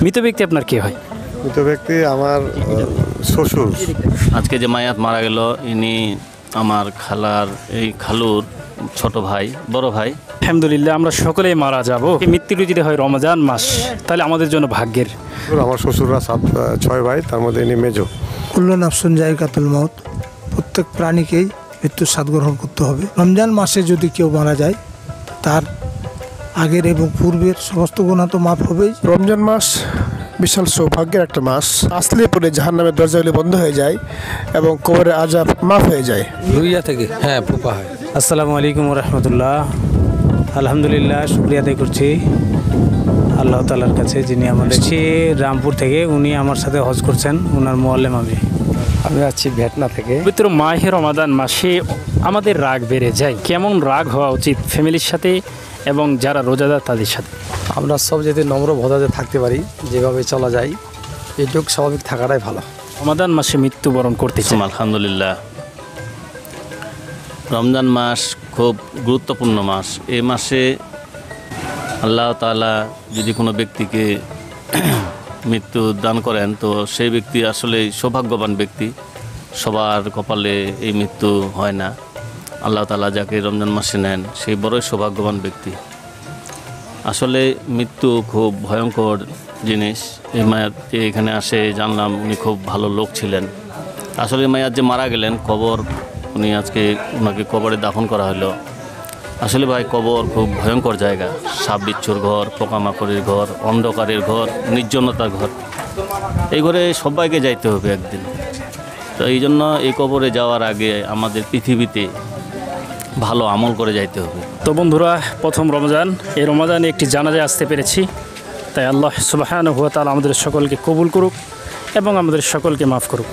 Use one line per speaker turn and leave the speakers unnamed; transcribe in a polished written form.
মৃত ব্যক্তি আপনার কে হয়?
মৃত ব্যক্তি আমার শ্বশুর।
আজকে যে মায়াত মারা গেল ইনি আমার খালুর ছোট ভাই, বড় ভাই।
আলহামদুলিল্লাহ, আমরা সকলেই মারা যাব। মৃত্যু যদি হয় রমজান মাস, তাহলে আমাদের জন্য ভাগ্যের।
আমার শ্বশুররা 6 ভাই, তার মধ্যে ইনি মেজো।
কুল্লু নাফসুন যায়কাতুল মউত, প্রত্যেক প্রাণীকেই মৃত্যুর স্বাদ গ্রহণ করতে হবে। রমজান মাসে যদি কেউ মারা যায়, তার আগের এবং পূর্বের সমস্ত গুনাহ তো মাফ হবেই।
রমজান মাস বিশাল সৌভাগ্যের একটা মাস। আসলে পরে জাহান্নামের দরজাগুলি বন্ধ হয়ে যায় এবং কবরের আযাব মাফ হয়ে যায়।
রুইয়া থেকে ফুপা হয়।
আসসালামু আলাইকুম রহমতুল্লাহ। আলহামদুলিল্লাহ, শুকরিয়া আদায় করছি আল্লাহ তাআলার কাছে, যিনি আমাদের রামপুর থেকে, উনি আমার সাথে হজ করছেন, ওনার মুআল্লিম আমি আছি ভেটনা থেকে।
পবিত্র মাহে রমাদান মাসে আমাদের রাগ বেড়ে যায়। কেমন রাগ হওয়া উচিত ফ্যামিলির সাথে এবং যারা রোজাদার তাদের সাথে?
আমরা সব যদি নম্র ভদ্রতে থাকতে পারি, যেভাবে চলা যায়, এইটুক স্বাভাবিক থাকাটাই ভালো।
রমাদান মাসে মৃত্যুবরণ করতেছে,
আলহামদুলিল্লাহ, রমজান মাস খুব গুরুত্বপূর্ণ মাস। এই মাসে আল্লাহ তাআলা যদি কোনো ব্যক্তিকে মৃত্যু দান করেন, তো সেই ব্যক্তি আসলে সৌভাগ্যবান ব্যক্তি। সবার কপালে এই মৃত্যু হয় না। আল্লাহ তাআলা যাকে রমজান মাসে নেন, সেই বড়ই সৌভাগ্যবান ব্যক্তি। আসলে মৃত্যু খুব ভয়ঙ্কর জিনিস। এই মায়াত যে এখানে আসে জানলাম উনি খুব ভালো লোক ছিলেন। আসলে মায়াত যে মারা গেলেন, কবর উনি আজকে ওনাকে কবরে দাফন করা হলো। আসলে ভাই, কবর খুব ভয়ঙ্কর জায়গা। সাপ বিচ্ছুর ঘর, পোকামাকড়ের ঘর, অন্ধকারের ঘর, নির্জনতার ঘর। এই ঘরে সবাইকে যাইতে হবে একদিন। তো এই জন্য এই কবরে যাওয়ার আগে আমাদের পৃথিবীতে ভালো আমল করে যাইতে হবে।
তো বন্ধুরা, প্রথম রমজান, এই রমজানে একটি জানাজায় আসতে পেরেছি। তাই আল্লাহ সুবহানাহু ওয়া তাআলা আমাদের সকলকে কবুল করুক এবং আমাদের সকলকে মাফ করুক।